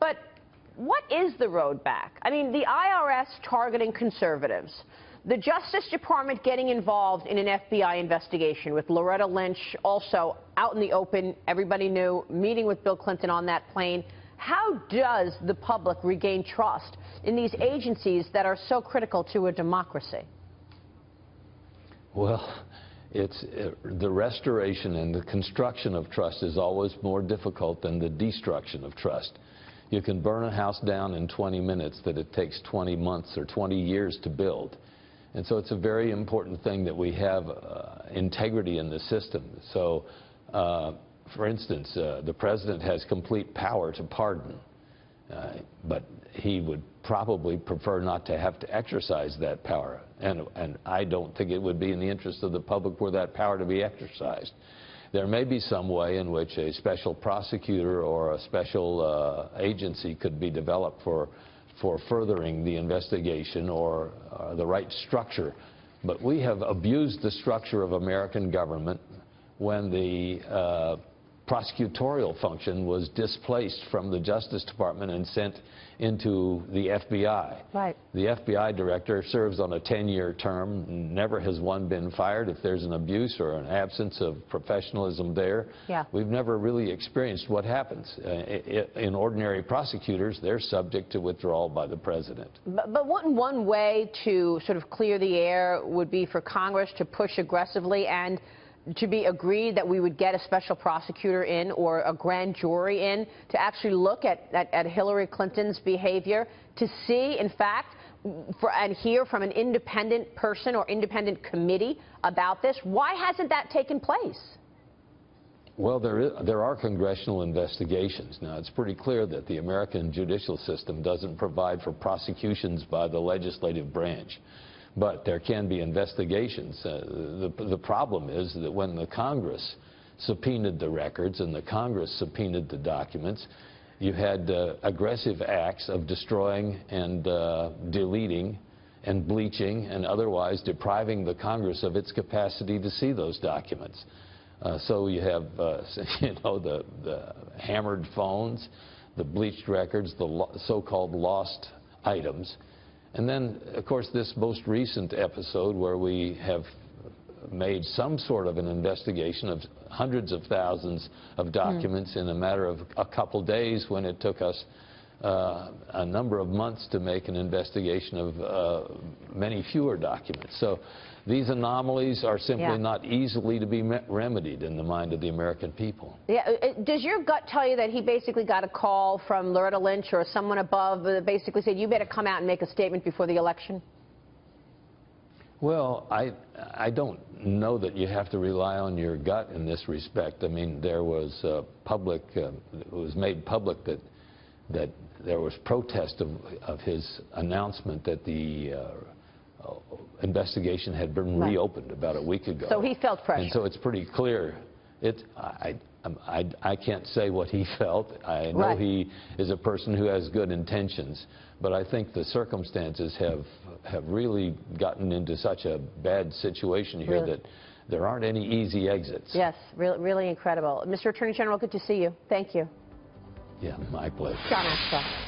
But what is the road back? I mean, the IRS targeting conservatives, the Justice Department getting involved in an FBI investigation with Loretta Lynch also out in the open, everybody knew, meeting with Bill Clinton on that plane. How does the public regain trust in these agencies that are so critical to a democracy? Well, the restoration and the construction of trust is always more difficult than the destruction of trust. You can burn a house down in 20 minutes that it takes 20 months or 20 years to build. And so it's a very important thing that we have integrity in the system. So, for instance, the president has complete power to pardon, but he would probably prefer not to have to exercise that power. And I don't think it would be in the interest of the public for that power to be exercised. There may be some way in which a special prosecutor or a special agency could be developed for furthering the investigation or the right structure. But we have abused the structure of American government when the prosecutorial function was displaced from the Justice Department and sent into the FBI. Right. The FBI director serves on a 10-year term. Never has one been fired if there's an abuse or an absence of professionalism there. Yeah. We've never really experienced what happens. In ordinary prosecutors, they're subject to withdrawal by the president. But wouldn't one way to sort of clear the air would be for Congress to push aggressively and to be agreed that we would get a special prosecutor in or a grand jury in to actually look at Hillary Clinton's behavior to see, in fact, and hear from an independent person or independent committee about this? Why hasn't that taken place? Well, there are congressional investigations. Now, it's pretty clear that the American judicial system doesn't provide for prosecutions by the legislative branch. But there can be investigations. The problem is that when the Congress subpoenaed the records and the Congress subpoenaed the documents, you had aggressive acts of destroying and deleting and bleaching and otherwise depriving the Congress of its capacity to see those documents. So you have, you know, the hammered phones, the bleached records, the so-called lost items. And then, of course, this most recent episode where we have made some sort of an investigation of hundreds of thousands of documents in a matter of a couple days when it took us a number of months to make an investigation of many fewer documents. So these anomalies are simply not easily to be remedied in the mind of the American people. Yeah. Does your gut tell you that he basically got a call from Loretta Lynch or someone above that basically said, you better come out and make a statement before the election? Well, I don't know that you have to rely on your gut in this respect. I mean, there was it was made public that there was protest of his announcement that the investigation had been reopened about a week ago. So he felt pressure. And so it's pretty clear. I can't say what he felt. I know he is a person who has good intentions, but I think the circumstances have really gotten into such a bad situation here that there aren't any easy exits. Yes, really incredible. Mr. Attorney General, good to see you. Thank you. Yeah, my pleasure. John Ashcroft.